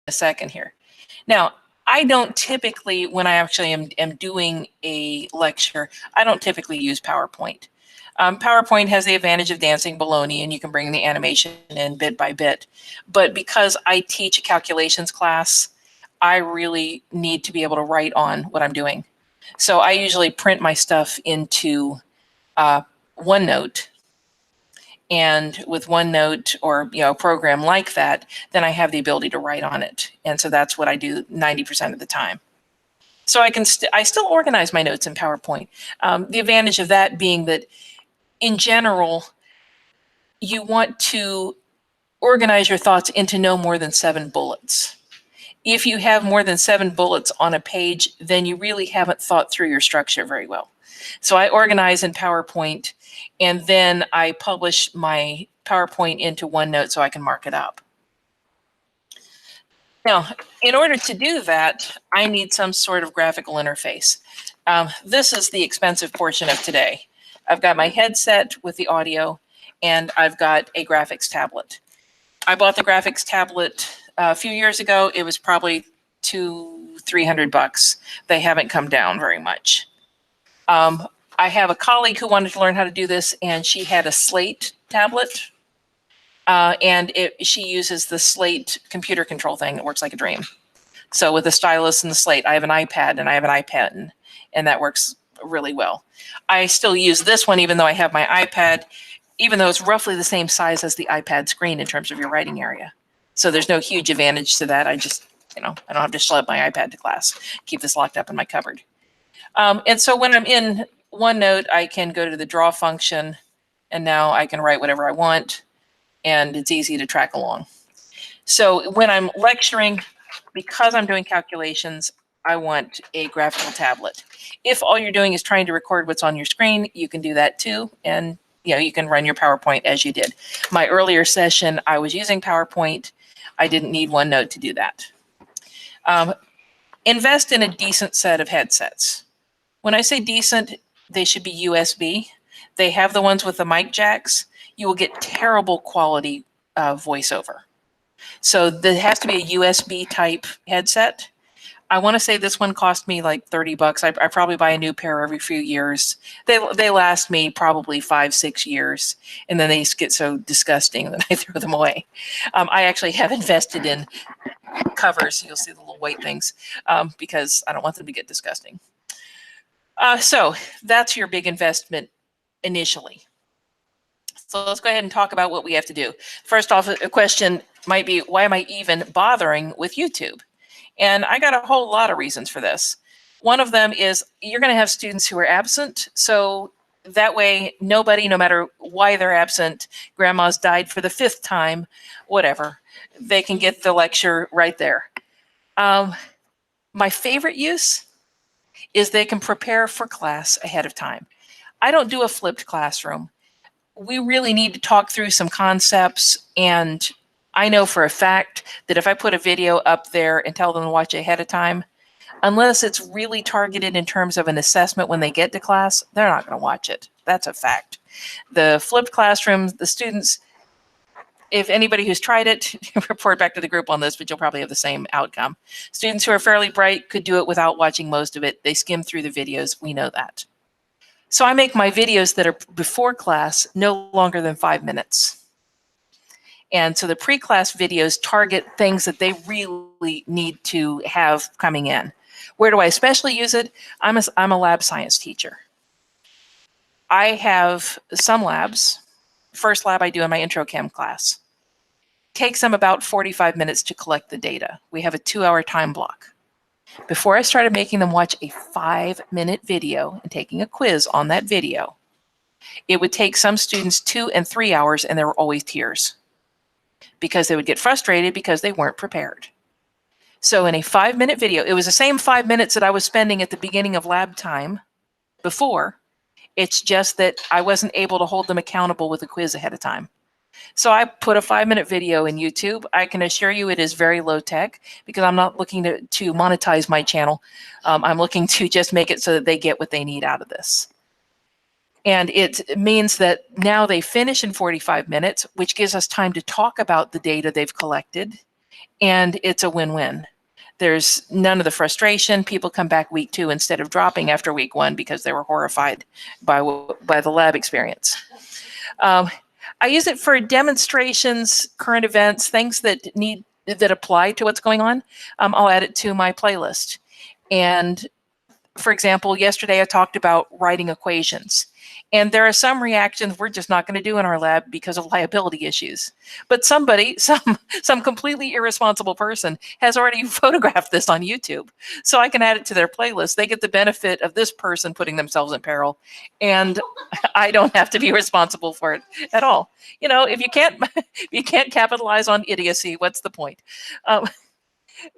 a second here. Now, I don't typically, when I actually am doing a lecture, I don't typically use PowerPoint. PowerPoint has the advantage of dancing baloney, and you can bring the animation in bit by bit. But because I teach a calculations class, I really need to be able to write on what I'm doing. So I usually print my stuff into OneNote. And with OneNote or a program like that, then I have the ability to write on it. And so that's what I do 90% of the time. So I still organize my notes in PowerPoint. The advantage of that being that in general, you want to organize your thoughts into no more than 7 bullets. If you have more than 7 bullets on a page, then you really haven't thought through your structure very well. So I organize in PowerPoint, and then I publish my PowerPoint into OneNote so I can mark it up. Now, in order to do that, I need some sort of graphical interface. This is the expensive portion of today. I've got my headset with the audio, and I've got a graphics tablet. I bought the graphics tablet a few years ago. It was probably $200-300. They haven't come down very much. I have a colleague who wanted to learn how to do this, and she had a Slate tablet. And she uses the Slate computer control thing. It works like a dream. So with the stylus and the Slate, I have an iPad and I have an iPad, and that works really well. I still use this one even though I have my iPad, even though it's roughly the same size as the iPad screen in terms of your writing area. So there's no huge advantage to that. I just, I don't have to schlep my iPad to class, keep this locked up in my cupboard. And so when I'm in OneNote, I can go to the draw function, and now I can write whatever I want, and it's easy to track along. So when I'm lecturing, because I'm doing calculations, I want a graphical tablet. If all you're doing is trying to record what's on your screen, you can do that too. And you can run your PowerPoint as you did. My earlier session, I was using PowerPoint. I didn't need OneNote to do that. Invest in a decent set of headsets. When I say decent, they should be USB. They have the ones with the mic jacks. You will get terrible quality voiceover. So there has to be a USB type headset. I want to say this one cost me like $30. I probably buy a new pair every few years. They last me probably 5-6 years, and then they get so disgusting that I throw them away. I actually have invested in covers. You'll see the little white things because I don't want them to get disgusting. So that's your big investment initially. So let's go ahead and talk about what we have to do. First off, a question might be, why am I even bothering with YouTube? And I got a whole lot of reasons for this. One of them is you're going to have students who are absent. So that way, nobody, no matter why they're absent, grandma's died for the 5th time, whatever, they can get the lecture right there. My favorite use is they can prepare for class ahead of time. I don't do a flipped classroom. We really need to talk through some concepts, and I know for a fact that if I put a video up there and tell them to watch ahead of time, unless it's really targeted in terms of an assessment when they get to class, they're not going to watch it. That's a fact. The flipped classrooms, the students, if anybody who's tried it, report back to the group on this, but you'll probably have the same outcome. Students who are fairly bright could do it without watching most of it. They skim through the videos. We know that. So I make my videos that are before class no longer than 5 minutes. And so the pre-class videos target things that they really need to have coming in. Where do I especially use it? I'm a lab science teacher. I have some labs. First lab I do in my intro chem class. Takes them about 45 minutes to collect the data. We have a 2-hour time block. Before I started making them watch a 5-minute video and taking a quiz on that video, it would take some students 2 and 3 hours, and there were always tears because they would get frustrated because they weren't prepared. So in a 5-minute video, it was the same 5 minutes that I was spending at the beginning of lab time before. It's just that I wasn't able to hold them accountable with a quiz ahead of time. So I put a 5-minute video in YouTube. I can assure you it is very low tech because I'm not looking to monetize my channel. I'm looking to just make it so that they get what they need out of this. And it means that now they finish in 45 minutes, which gives us time to talk about the data they've collected. and it's a win-win. There's none of the frustration. People come back week 2 instead of dropping after week 1 because they were horrified by the lab experience. I use it for demonstrations, current events, things that apply to what's going on. I'll add it to my playlist. And for example, yesterday I talked about writing equations. And there are some reactions we're just not going to do in our lab because of liability issues. But somebody, some completely irresponsible person has already photographed this on YouTube. So I can add it to their playlist. They get the benefit of this person putting themselves in peril. And I don't have to be responsible for it at all. You know, if you can't capitalize on idiocy, what's the point?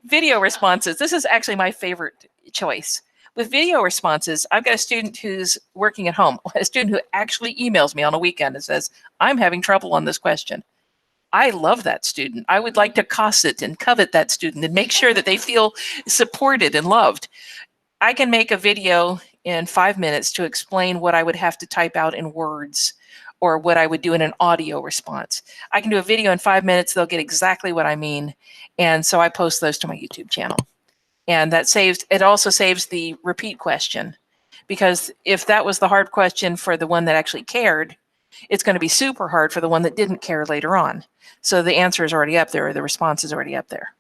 Video responses. This is actually my favorite choice. With video responses, I've got a student who's working at home, a student who actually emails me on a weekend and says, I'm having trouble on this question. I love that student. I would like to cosset and covet that student and make sure that they feel supported and loved. I can make a video in 5 minutes to explain what I would have to type out in words or what I would do in an audio response. I can do a video in 5 minutes. They'll get exactly what I mean. And so I post those to my YouTube channel. And it also saves the repeat question, because if that was the hard question for the one that actually cared, it's going to be super hard for the one that didn't care later on. So the answer is already up there, or the response is already up there.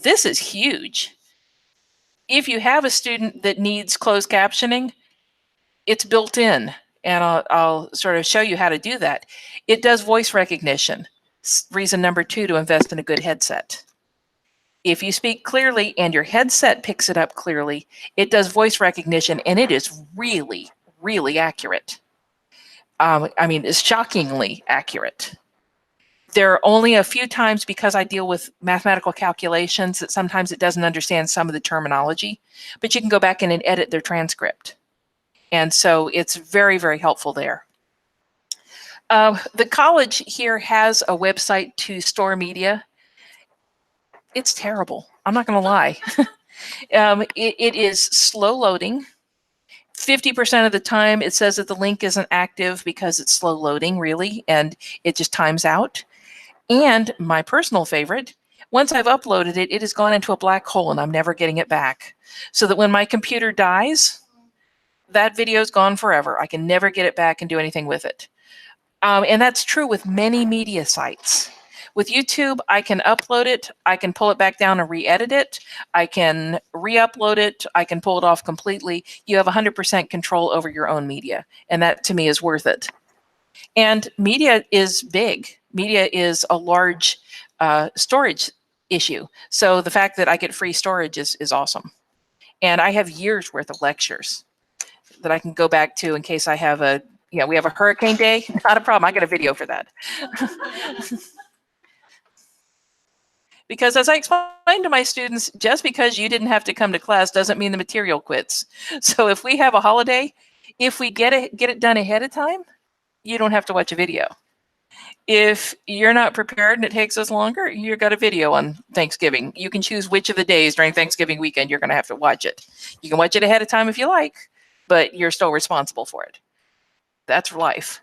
This is huge. If you have a student that needs closed captioning, it's built in, and I'll sort of show you how to do that. It does voice recognition. Reason number 2 to invest in a good headset. If you speak clearly and your headset picks it up clearly, it does voice recognition, and it is really, really accurate. I mean, it's shockingly accurate. There are only a few times, because I deal with mathematical calculations, that sometimes it doesn't understand some of the terminology, but you can go back in and edit their transcript. And so it's very, very helpful there. The college here has a website to store media. It's terrible. I'm not going to lie. It is slow loading. 50% of the time it says that the link isn't active because it's slow loading, really, and it just times out. And my personal favorite, once I've uploaded it, it has gone into a black hole and I'm never getting it back. So that when my computer dies, that video is gone forever. I can never get it back and do anything with it. And that's true with many media sites. With YouTube, I can upload it, I can pull it back down and re-edit it, I can re-upload it, I can pull it off completely. You have 100% control over your own media, and that to me is worth it. And media is big. Media is a large storage issue. So the fact that I get free storage is awesome. And I have years worth of lectures that I can go back to in case I have we have a hurricane day, not a problem, I got a video for that. Because as I explain to my students, just because you didn't have to come to class doesn't mean the material quits. So if we have a holiday, if we get it done ahead of time, you don't have to watch a video. If you're not prepared and it takes us longer, you've got a video on Thanksgiving. You can choose which of the days during Thanksgiving weekend you're going to have to watch it. You can watch it ahead of time if you like, but you're still responsible for it. That's life.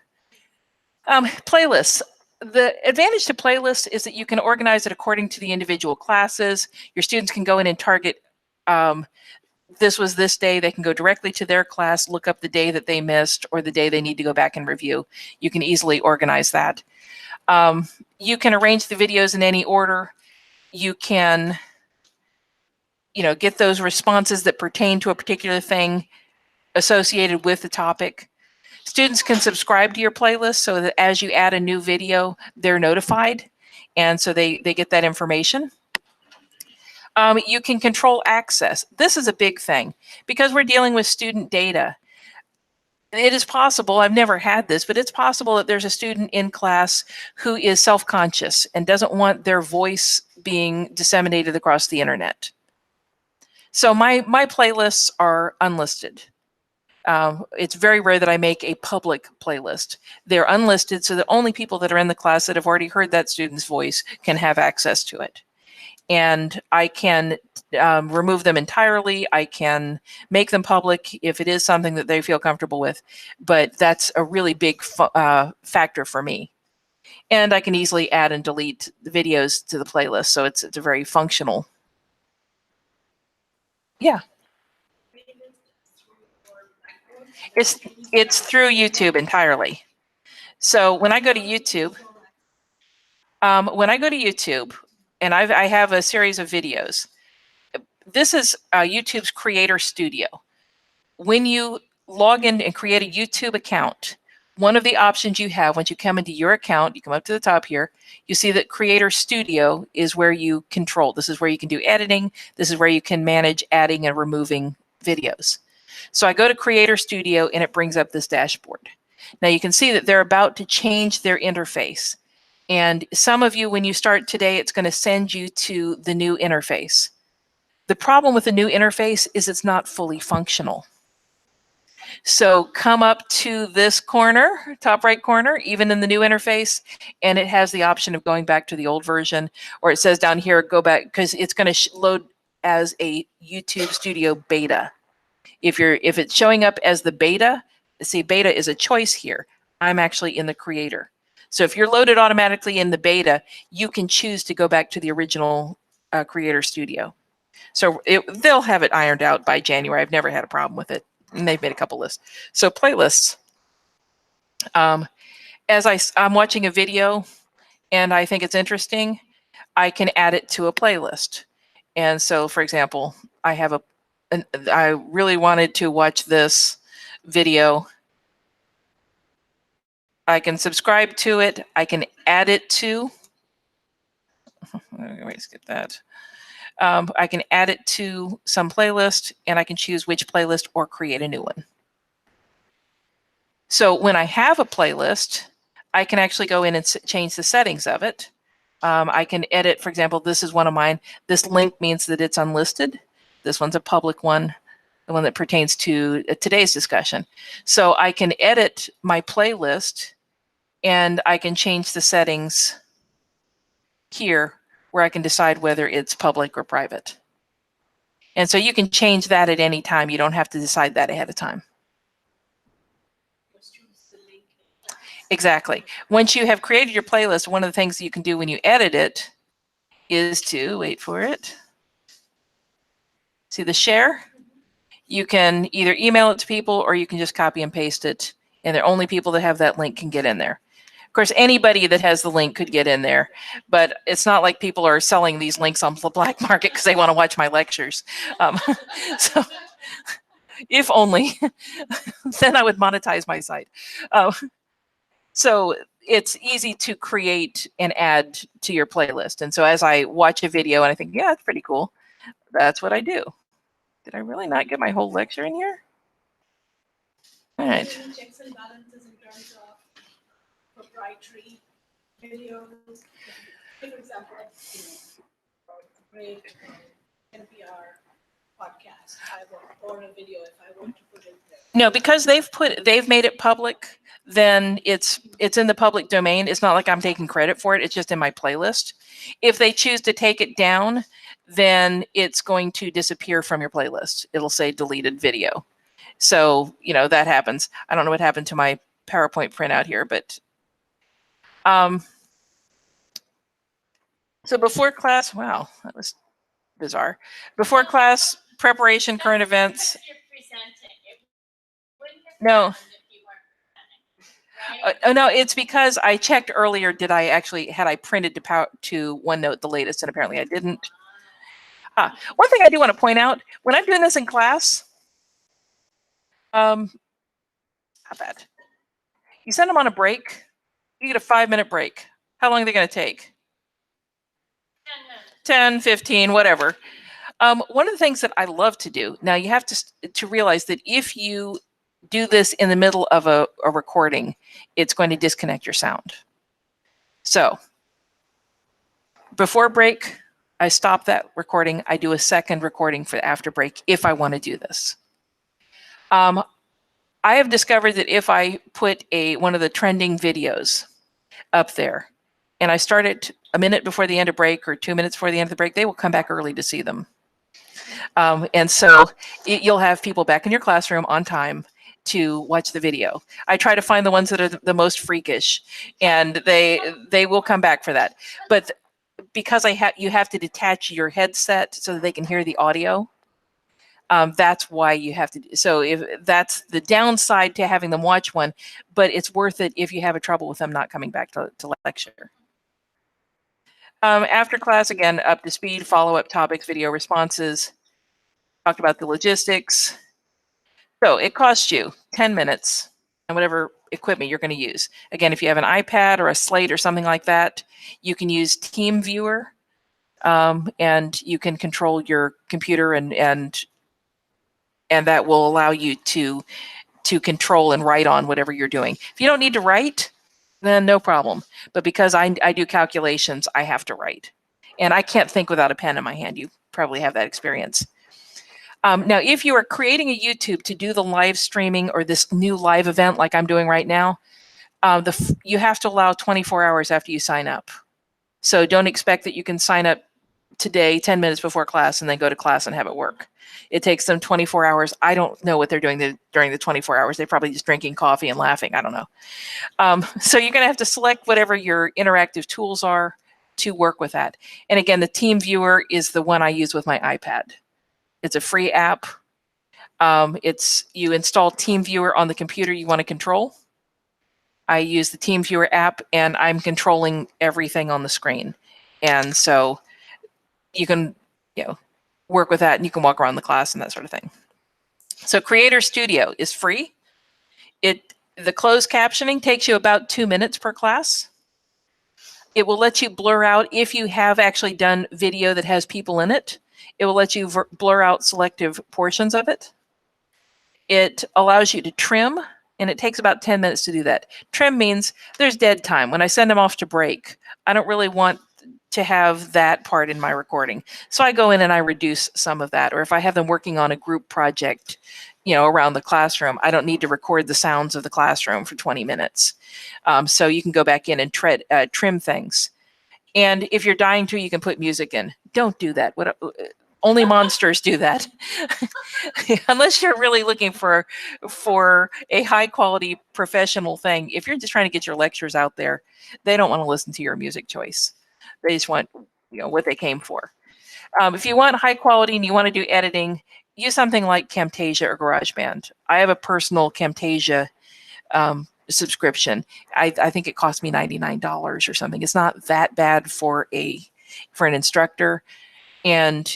Playlists. The advantage to playlists is that you can organize it according to the individual classes. Your students can go in and target, this was this day. They can go directly to their class, look up the day that they missed or the day they need to go back and review. You can easily organize that. You can arrange the videos in any order. You can, get those responses that pertain to a particular thing associated with the topic. Students can subscribe to your playlist so that as you add a new video, they're notified. And so they get that information. You can control access. This is a big thing because we're dealing with student data. It is possible, I've never had this, but it's possible that there's a student in class who is self-conscious and doesn't want their voice being disseminated across the internet. So my playlists are unlisted. It's very rare that I make a public playlist. They're unlisted so that only people that are in the class that have already heard that student's voice can have access to it. And I can remove them entirely. I can make them public if it is something that they feel comfortable with, but that's a really big factor for me. And I can easily add and delete the videos to the playlist. So it's a very functional. Yeah. It's through YouTube entirely. So when I go to YouTube, and I have a series of videos. This is YouTube's Creator Studio. When you log in and create a YouTube account, one of the options you have once you come into your account, you come up to the top here, you see that Creator Studio is where you control. This is where you can do editing. This is where you can manage adding and removing videos. So I go to Creator Studio and it brings up this dashboard. Now you can see that they're about to change their interface. And some of you, when you start today, it's going to send you to the new interface. The problem with the new interface is it's not fully functional. So come up to this corner, top right corner, even in the new interface, and it has the option of going back to the old version, or it says down here, go back, because it's going to load as a YouTube Studio beta. If it's showing up as the beta, see, beta is a choice here. I'm actually in the creator. So if you're loaded automatically in the beta, you can choose to go back to the original Creator Studio. So they'll have it ironed out by January. I've never had a problem with it. And they've made a couple lists. So playlists. As I'm watching a video and I think it's interesting, I can add it to a playlist. And so, for example, I really wanted to watch this video. I can subscribe to it. I can add it to. Wait, skip that. I can add it to some playlist, and I can choose which playlist or create a new one. So when I have a playlist, I can actually go in and change the settings of it. I can edit, for example, this is one of mine. This link means that it's unlisted. This one's a public one, the one that pertains to today's discussion. So I can edit my playlist and I can change the settings here where I can decide whether it's public or private. And so you can change that at any time. You don't have to decide that ahead of time. Exactly. Once you have created your playlist, one of the things you can do when you edit it is to, wait for it, see the share? You can either email it to people or you can just copy and paste it. And the only people that have that link can get in there. Of course, anybody that has the link could get in there, but it's not like people are selling these links on the black market because they want to watch my lectures. So if only, then I would monetize my site. So it's easy to create and add to your playlist. And so as I watch a video and I think, yeah, it's pretty cool, that's what I do. Did I really not get my whole lecture in here? All right. Checks and balances in terms of proprietary videos. For example, great NPR podcast, or a video if I want to put it there. No, because they've made it public, then it's in the public domain. It's not like I'm taking credit for it. It's just in my playlist. If they choose to take it down, then it's going to disappear from your playlist. It'll say deleted video. So, that happens. I don't know what happened to my PowerPoint printout here, but so before class, wow, that was bizarre. Before class, preparation, current events. No. Oh no, it's because I checked earlier. Had I printed to OneNote the latest, and apparently I didn't. One thing I do want to point out, when I'm doing this in class, how bad? You send them on a break, you get a 5-minute break. How long are they going to take? 10, 15, whatever. One of the things that I love to do, now you have to realize that if you do this in the middle of a recording, it's going to disconnect your sound. So before break, I stop that recording. I do a second recording for after break if I want to do this. I have discovered that if I put one of the trending videos up there and I start it a minute before the end of break or 2 minutes before the end of the break, they will come back early to see them. And so you'll have people back in your classroom on time. to watch the video. I try to find the ones that are the most freakish, and they will come back for that. But because you have to detach your headset so that they can hear the audio. That's why you have to. So if that's the downside to having them watch one, but it's worth it if you have a trouble with them not coming back to lecture. After class, again, up to speed, follow-up topics, video responses. Talked about the logistics. So it costs you 10 minutes and whatever equipment you're going to use. Again, if you have an iPad or a Slate or something like that, you can use TeamViewer, and you can control your computer, and that will allow you to control and write on whatever you're doing. If you don't need to write, then no problem. But because I do calculations, I have to write. And I can't think without a pen in my hand. You probably have that experience. Now, if you are creating a YouTube to do the live streaming or this new live event like I'm doing right now, you have to allow 24 hours after you sign up. So don't expect that you can sign up today 10 minutes before class and then go to class and have it work. It takes them 24 hours. I don't know what they're doing during the 24 hours. They're probably just drinking coffee and laughing. I don't know. So you're going to have to select whatever your interactive tools are to work with that. And again, the TeamViewer is the one I use with my iPad. It's a free app. You install TeamViewer on the computer you want to control. I use the TeamViewer app, and I'm controlling everything on the screen. And so you can, work with that, and you can walk around the class and that sort of thing. So Creator Studio is free. The closed captioning takes you about 2 minutes per class. It will let you blur out if you have actually done video that has people in it. It will let you blur out selective portions of it. It allows you to trim, and it takes about 10 minutes to do that. Trim means there's dead time. When I send them off to break, I don't really want to have that part in my recording. So I go in and I reduce some of that. Or if I have them working on a group project, around the classroom, I don't need to record the sounds of the classroom for 20 minutes. So you can go back in and trim things. And if you're dying to, you can put music in. Don't do that. Only monsters do that. Unless you're really looking for a high quality professional thing. If you're just trying to get your lectures out there, they don't want to listen to your music choice. They just want what they came for. If you want high quality and you want to do editing, use something like Camtasia or GarageBand. I have a personal Camtasia subscription. I think it cost me $99 or something. It's not that bad for an instructor, and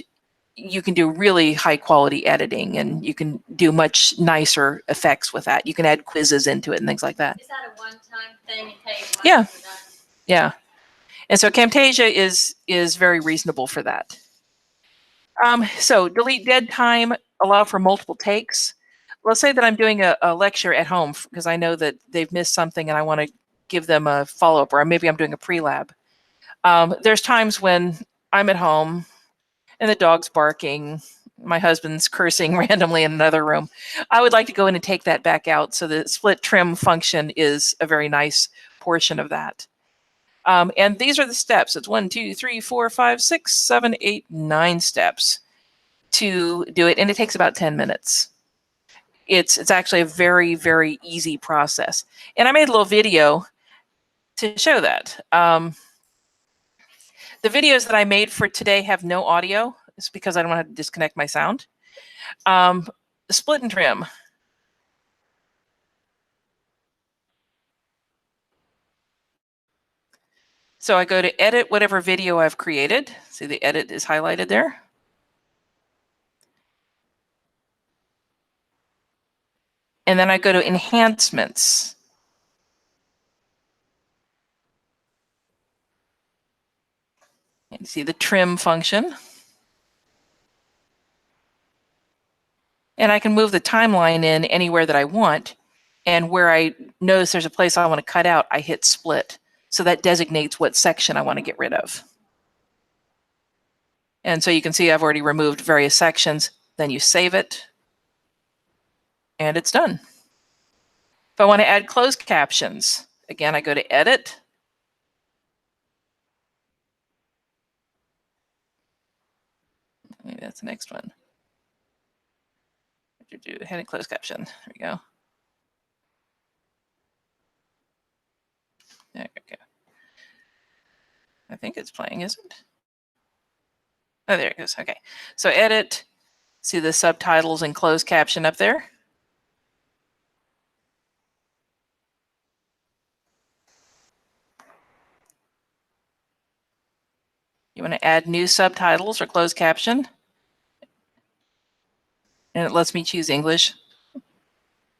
you can do really high quality editing, and you can do much nicer effects with that. You can add quizzes into it and things like that. Is that a one-time thing and pay once? Yeah. Yeah. And so Camtasia is very reasonable for that. So delete dead time, allow for multiple takes. Let's say that I'm doing a lecture at home because I know that they've missed something and I want to give them a follow-up, or maybe I'm doing a pre-lab. There's times when I'm at home and the dog's barking, my husband's cursing randomly in another room. I would like to go in and take that back out. So the split trim function is a very nice portion of that. And these are the steps. It's 1, 2, 3, 4, 5, 6, 7, 8, 9 steps to do it. And it takes about 10 minutes. It's actually a very, very easy process. And I made a little video to show that. The videos that I made for today have no audio. It's because I don't want to disconnect my sound. Split and trim. So I go to edit whatever video I've created. See, the edit is highlighted there. And then I go to enhancements. And see the trim function. And I can move the timeline in anywhere that I want. And where I notice there's a place I want to cut out, I hit split. So that designates what section I want to get rid of. And so you can see I've already removed various sections. Then you save it. And it's done. If I want to add closed captions, again, I go to edit. Maybe that's the next one. Heading closed caption. There we go. think it's playing, is it? Oh, there it goes. Okay. So edit, see the subtitles and closed caption up there. You want to add new subtitles or closed caption. And it lets me choose English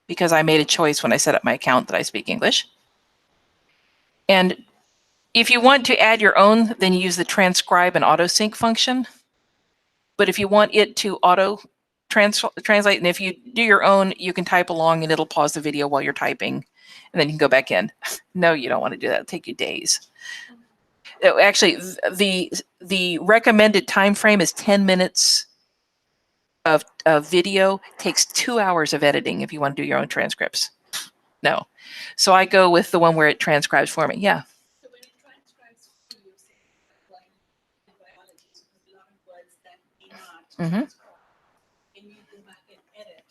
because I made a choice when I set up my account that I speak English. And if you want to add your own, then you use the transcribe and auto sync function. But if you want it to auto translate, and if you do your own, you can type along and it'll pause the video while you're typing, and then you can go back in. No, you don't want to do that. It'll take you days. Actually, the recommended time frame is 10 minutes of video. Takes 2 hours of editing if you want to do your own transcripts. No. So I go with the one where it transcribes for me. Yeah. So when it transcribes for you, say, like in biology, so there's a lot of words that may not transcribe, and you go back and edit.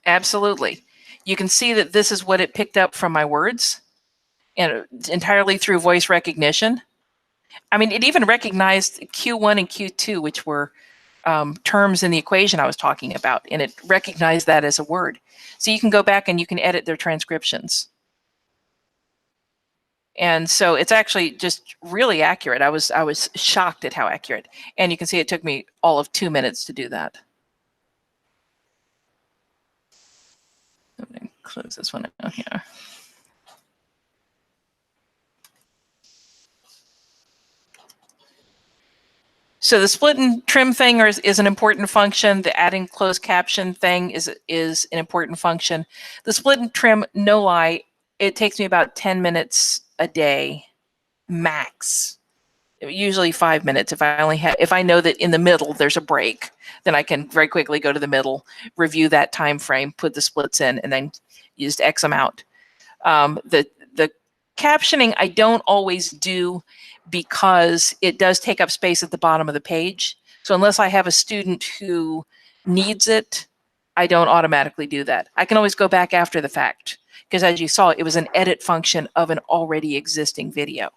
Absolutely. You can see that this is what it picked up from my words, and entirely through voice recognition. I mean, it even recognized Q1 and Q2, which were terms in the equation I was talking about, and it recognized that as a word. So you can go back and you can edit their transcriptions. And so it's actually just really accurate. I was shocked at how accurate. And you can see it took me all of 2 minutes to do that. I'm going to close this one out here. So the split and trim thing is an important function. The adding closed caption thing is an important function. The split and trim, no lie, it takes me about 10 minutes a day, max. Usually 5 minutes. If I know that in the middle there's a break, then I can very quickly go to the middle, review that time frame, put the splits in, and then just X them out. The captioning I don't always do because it does take up space at the bottom of the page. So unless I have a student who needs it, I don't automatically do that. I can always go back after the fact because, as you saw, it was an edit function of an already existing video.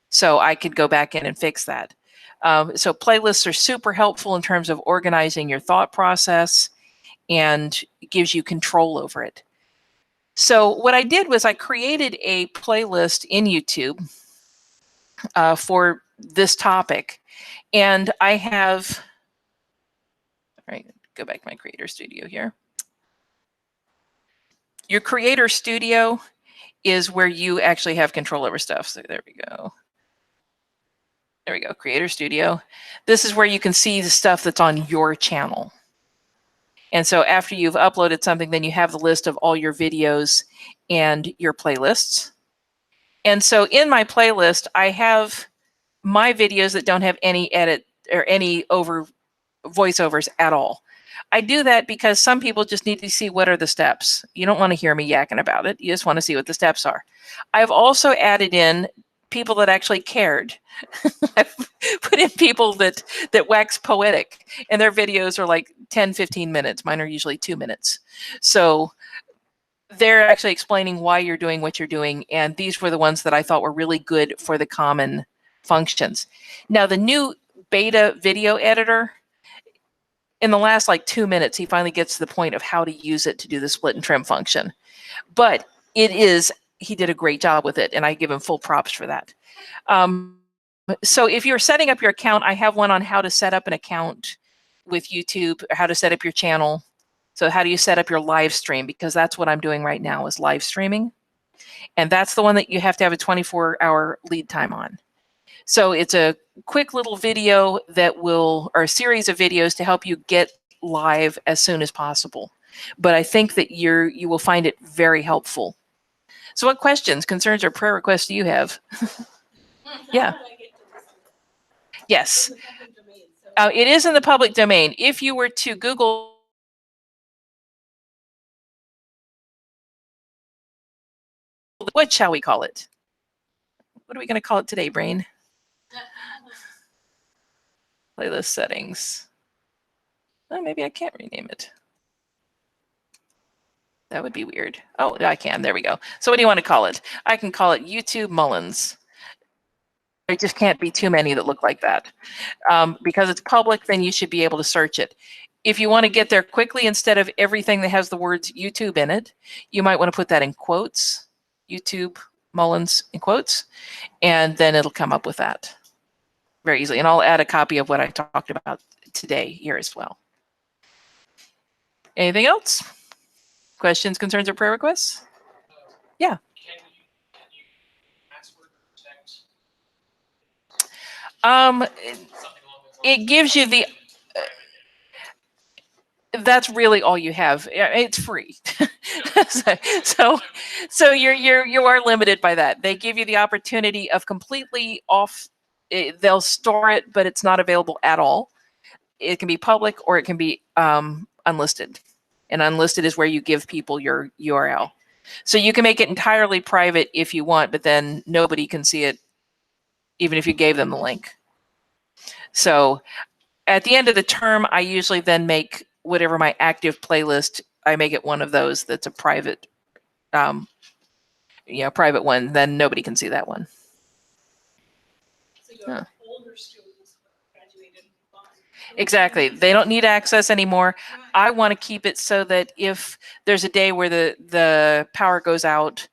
So I could go back in and fix that. So playlists are super helpful in terms of organizing your thought process, and it gives you control over it. So what I did was I created a playlist in YouTube for this topic. And I have, all right, go back to my Creator Studio here. Your Creator Studio is where you actually have control over stuff. So there we go. There we go, Creator Studio. This is where you can see the stuff that's on your channel. And so after you've uploaded something, then you have the list of all your videos and your playlists. And so in my playlist, I have my videos that don't have any edit or any voiceovers at all. I do that because some people just need to see what are the steps. You don't want to hear me yakking about it. You just want to see what the steps are. I've also added in people that actually cared. I've put in people that wax poetic, and their videos are like 10, 15 minutes. Mine are usually 2 minutes. So they're actually explaining why you're doing what you're doing. And these were the ones that I thought were really good for the common functions. Now, the new beta video editor, in the last like 2 minutes, he finally gets to the point of how to use it to do the split and trim function. But he did a great job with it, and I give him full props for that. So if you're setting up your account, I have one on how to set up an account with YouTube, or how to set up your channel. So how do you set up your live stream? Because that's what I'm doing right now, is live streaming. And that's the one that you have to have a 24-hour lead time on. So it's a quick little video that or a series of videos to help you get live as soon as possible. But I think that you will find it very helpful. So what questions, concerns, or prayer requests do you have? Yeah. How do I get to this? Yes. It's in the public domain, so It is in the public domain. If you were to Google, what shall we call it? What are we going to call it today, Brain? Playlist settings. Oh, maybe I can't rename it. That would be weird. Oh, I can. There we go. So what do you want to call it? I can call it YouTube Mullins. There just can't be too many that look like that. Because it's public, then you should be able to search it. If you want to get there quickly, instead of everything that has the words YouTube in it, you might want to put that in quotes, YouTube Mullins in quotes, and then it'll come up with that very easily. And I'll add a copy of what I talked about today here as well. Anything else? Questions, concerns, or prayer requests? Yeah. Can you password protect something along those lines? It gives you the, that's really all you have. It's free. so you are limited by that. They give you the opportunity of completely off. They'll store it, but it's not available at all. It can be public or it can be unlisted. And unlisted is where you give people your URL. So you can make it entirely private if you want, but then nobody can see it, even if you gave them the link. So at the end of the term, I usually then make whatever my active playlist, I make it one of those that's a private, private one. Then nobody can see that one. So your older students who graduated. Exactly. They don't need access anymore. I want to keep it so that if there's a day where the power goes out,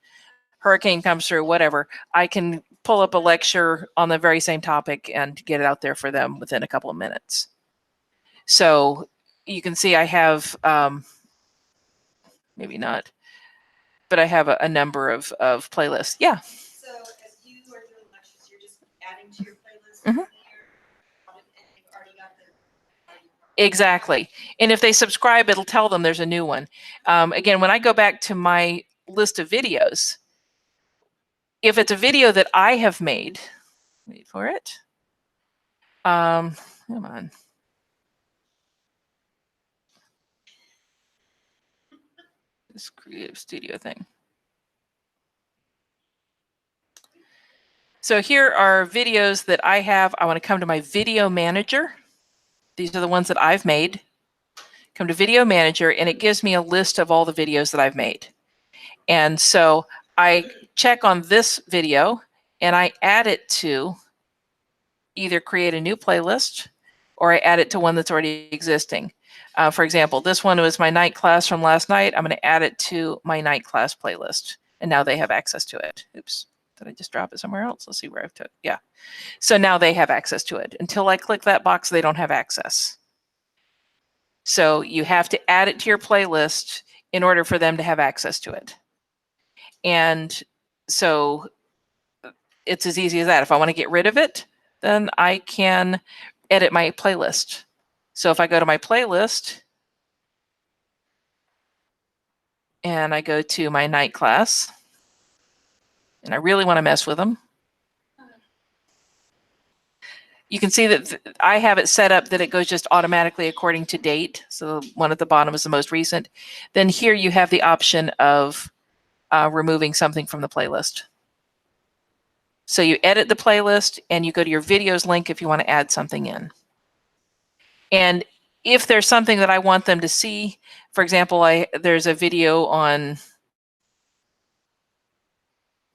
hurricane comes through, whatever, I can pull up a lecture on the very same topic and get it out there for them within a couple of minutes. So you can see I have, maybe not, but I have a number of playlists. Yeah. So as you are doing lectures, you're just adding to your playlist Mhm. and you've already got the. Exactly. And if they subscribe, it'll tell them there's a new one. Again, when I go back to my list of videos, if it's a video that I have made, wait for it. Come on. This Creative Studio thing. So here are videos that I have. I want to come to my video manager. These are the ones that I've made. Come to Video Manager, and it gives me a list of all the videos that I've made. And so I check on this video, and I add it to either create a new playlist, or I add it to one that's already existing. For example, this one was my night class from last night. I'm going to add it to my night class playlist, and now they have access to it. Oops, did I just drop it somewhere else? Let's see where I've took. Yeah. So now they have access to it. Until I click that box, they don't have access. So you have to add it to your playlist in order for them to have access to it. And so it's as easy as that. If I want to get rid of it, then I can edit my playlist. So if I go to my playlist and I go to my night class, and I really want to mess with them, you can see that I have it set up that it goes just automatically according to date. So the one at the bottom is the most recent. Then here you have the option of removing something from the playlist. So you edit the playlist and you go to your videos link if you want to add something in. And if there's something that I want them to see, for example, there's a video on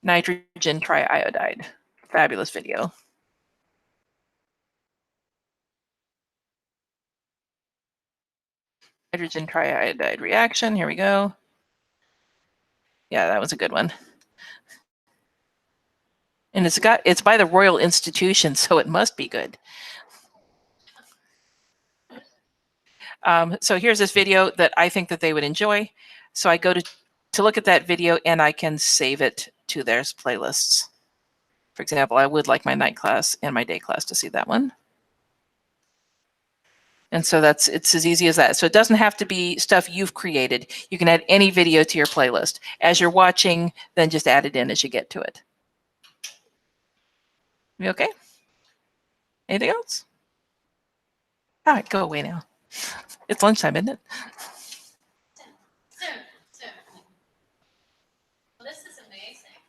nitrogen triiodide. Fabulous video. Hydrogen triiodide reaction. Here we go. Yeah, that was a good one. And it's by the Royal Institution, so it must be good. So here's this video that I think that they would enjoy. So I go to look at that video, and I can save it to their playlists. For example, I would like my night class and my day class to see that one. And so it's as easy as that. So it doesn't have to be stuff you've created. You can add any video to your playlist. As you're watching, then just add it in as you get to it. You okay? Anything else? All right, go away now. It's lunchtime, isn't it? Soon. Well, this is amazing.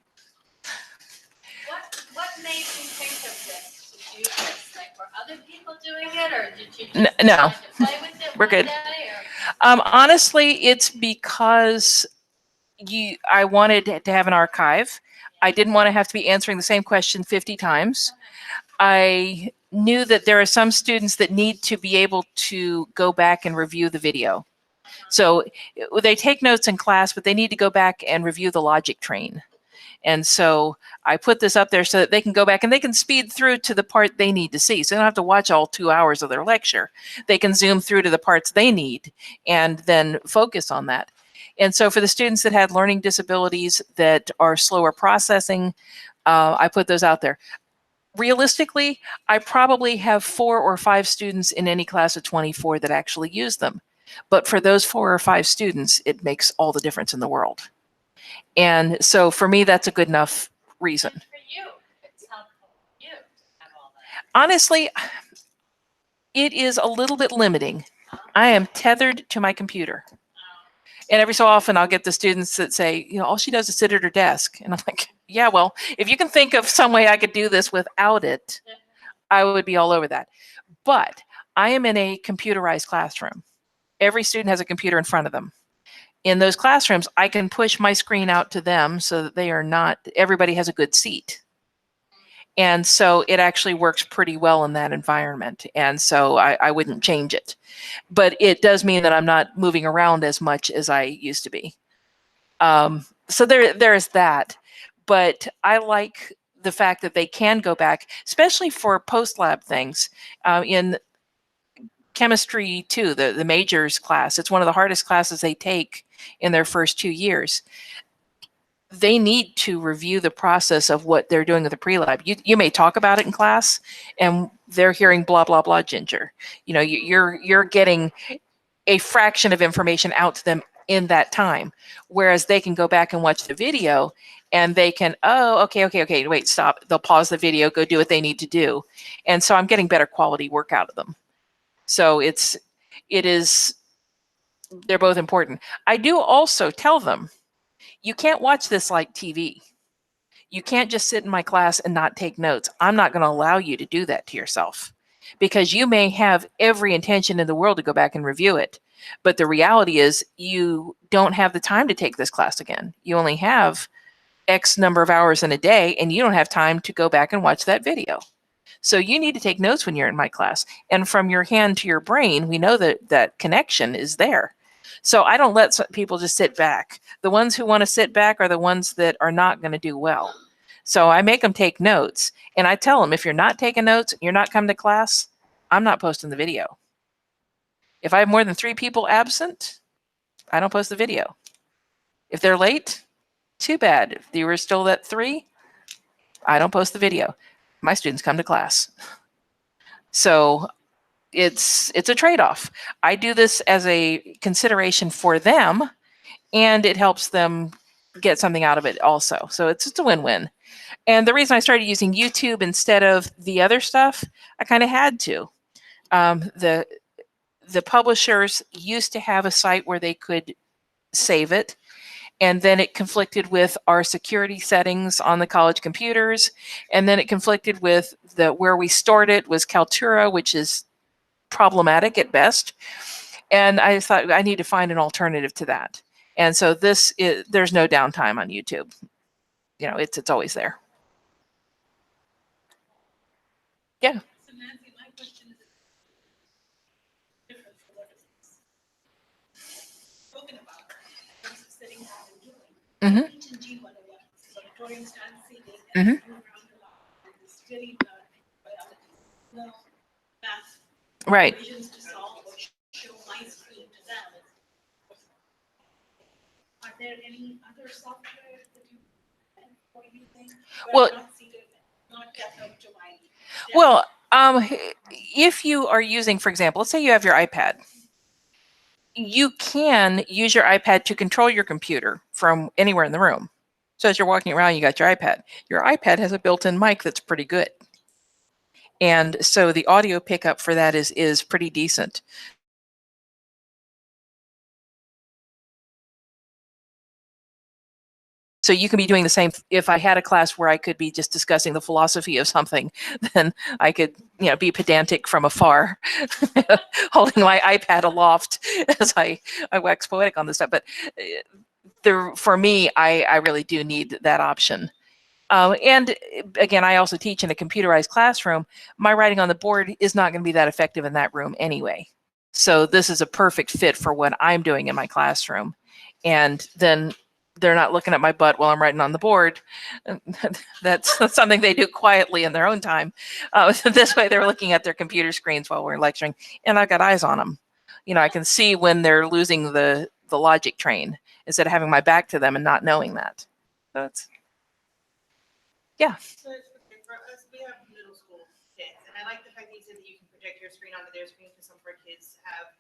What made you think of this, to do this? Like, were other people doing it, or did you just No. decide to play with it We're one good. day, or- Honestly, it's because I wanted to have an archive. I didn't want to have to be answering the same question 50 times. I knew that there are some students that need to be able to go back and review the video. So they take notes in class, but they need to go back and review the logic train. And so I put this up there so that they can go back and they can speed through to the part they need to see. So they don't have to watch all 2 hours of their lecture. They can zoom through to the parts they need and then focus on that. And so for the students that had learning disabilities that are slower processing, I put those out there. Realistically, I probably have 4 or 5 students in any class of 24 that actually use them. But for those 4 or 5 students, it makes all the difference in the world. And so for me, that's a good enough reason. For you, it's helpful for you to have all that. Honestly, it is a little bit limiting. I am tethered to my computer. And every so often I'll get the students that say, you know, all she does is sit at her desk. And I'm like, yeah, well, if you can think of some way I could do this without it, I would be all over that. But I am in a computerized classroom. Every student has a computer in front of them. In those classrooms, I can push my screen out to them so that they are not, everybody has a good seat. And so it actually works pretty well in that environment. And so I wouldn't change it. But it does mean that I'm not moving around as much as I used to be. So there's that. But I like the fact that they can go back, especially for post-lab things. In chemistry 2, the majors class, it's one of the hardest classes they take in their first 2 years. They need to review the process of what they're doing with the pre-lab. You may talk about it in class and they're hearing blah, blah, blah, Ginger. You know, you're getting a fraction of information out to them in that time, whereas they can go back and watch the video and they can, oh, okay, wait, stop. They'll pause the video, go do what they need to do. And so I'm getting better quality work out of them. So they're both important. I do also tell them, you can't watch this like TV. You can't just sit in my class and not take notes. I'm not going to allow you to do that to yourself because you may have every intention in the world to go back and review it. But the reality is you don't have the time to take this class again. You only have X number of hours in a day and you don't have time to go back and watch that video. So you need to take notes when you're in my class. And from your hand to your brain, we know that that connection is there. So I don't let people just sit back. The ones who want to sit back are the ones that are not going to do well. So I make them take notes. And I tell them, if you're not taking notes, you're not coming to class, I'm not posting the video. If I have more than 3 people absent, I don't post the video. If they're late, too bad. If you were still at 3, I don't post the video. My students come to class. So it's a trade-off. I do this as a consideration for them, and it helps them get something out of it also. So it's a win-win. And the reason I started using YouTube instead of the other stuff, I kind of had to. The publishers used to have a site where they could save it, and then it conflicted with our security settings on the college computers, and then it conflicted with where we stored it was Kaltura, which is problematic at best. And I thought I need to find an alternative to that. And so there's no downtime on YouTube. You know, it's always there. Yeah. So Nancy, my question is different from what is spoken about. In terms of sitting down and doing. Mhm. Teaching G101, so Victorian stand seating Mhm. and move around a lot. And it's very biology. No math Right. equations to solve or show my screen to them. Are there any other software that you are using? Well- Not kept up to my. Well, if you are using, for example, let's say you have your iPad. You can use your iPad to control your computer from anywhere in the room. So as you're walking around, you got your iPad. Your iPad has a built-in mic that's pretty good. And so the audio pickup for that is pretty decent. So you can be doing the same. If I had a class where I could be just discussing the philosophy of something, then I could, be pedantic from afar, holding my iPad aloft as I wax poetic on this stuff. But for me, I really do need that option. And again, I also teach in a computerized classroom. My writing on the board is not going to be that effective in that room anyway. So this is a perfect fit for what I'm doing in my classroom. And then they're not looking at my butt while I'm writing on the board. That's something they do quietly in their own time. This way they're looking at their computer screens while we're lecturing, and I've got eyes on them. You know, I can see when they're losing the logic train instead of having my back to them and not knowing that. So it's, So okay, for us, we have middle school kids, and I like the fact that you said that you can project your screen onto their screen because some of our kids have,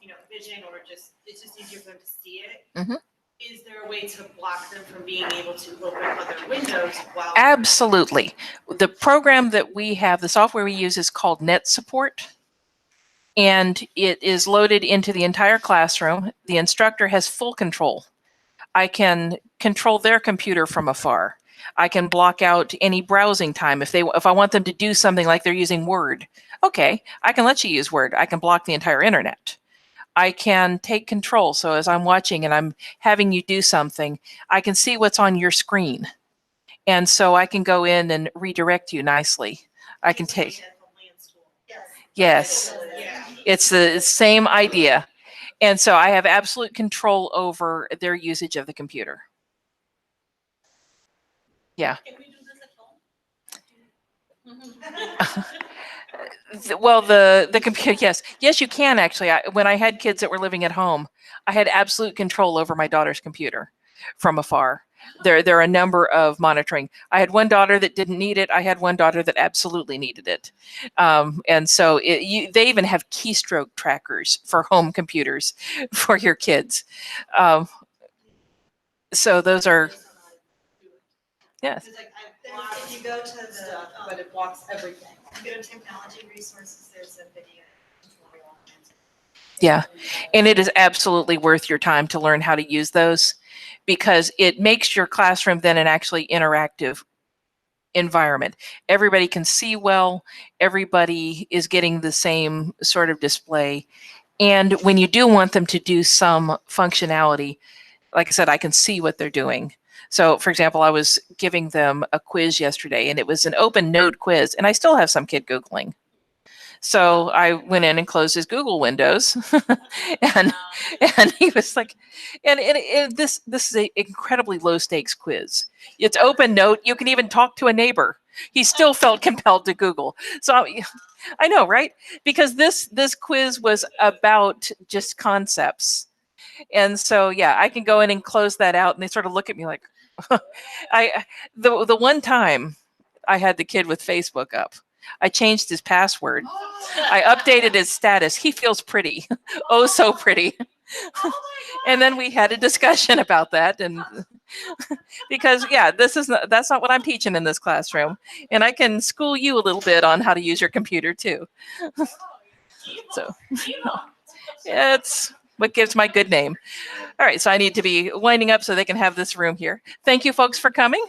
you know, vision or just it's just easier for them to see it. Mhm. Is there a way to block them from being able to open other windows while? absolutely. The program that we have, the software we use is called Net Support. And it is loaded into the entire classroom. The instructor has full control. I can control their computer from afar. I can block out any browsing time if I want them to do something like they're using Word. Okay, I can let you use Word. I can block the entire internet. I can take control. So as I'm watching and I'm having you do something, I can see what's on your screen. And so I can go in and redirect you nicely. I can take, yes, Yeah. it's the same idea. And so I have absolute control over their usage of the computer. Can we do this at home? Well, the computer, yes, you can actually. When I had kids that were living at home, I had absolute control over my daughter's computer from afar. There are a number of monitoring. I had one daughter that didn't need it. I had one daughter that absolutely needed it. And so they even have keystroke trackers for home computers for your kids. So those are, yes. Because like if you go to the, but it blocks everything. If you go to technology resources, there's a video tutorial on it. Yeah, and it is absolutely worth your time to learn how to use those because it makes your classroom then an actually interactive environment. Everybody can see well, everybody is getting the same sort of display. And when you do want them to do some functionality, like I said, I can see what they're doing. So for example, I was giving them a quiz yesterday and it was an open node quiz and I still have some kid Googling. So I went in and closed his Google windows and he was like, and this is an incredibly low stakes quiz. It's open note. You can even talk to a neighbor. He still felt compelled to Google. So I know, right? Because this quiz was about just concepts. And so, yeah, I can go in and close that out and they sort of look at me like, the one time I had the kid with Facebook up, I changed his password. I updated his status. He feels pretty. Oh, so pretty. And then we had a discussion about that. And because, yeah, that's not what I'm teaching in this classroom. And I can school you a little bit on how to use your computer too. So yeah, it's what gives my good name. All right, so I need to be winding up so they can have this room here. Thank you folks for coming.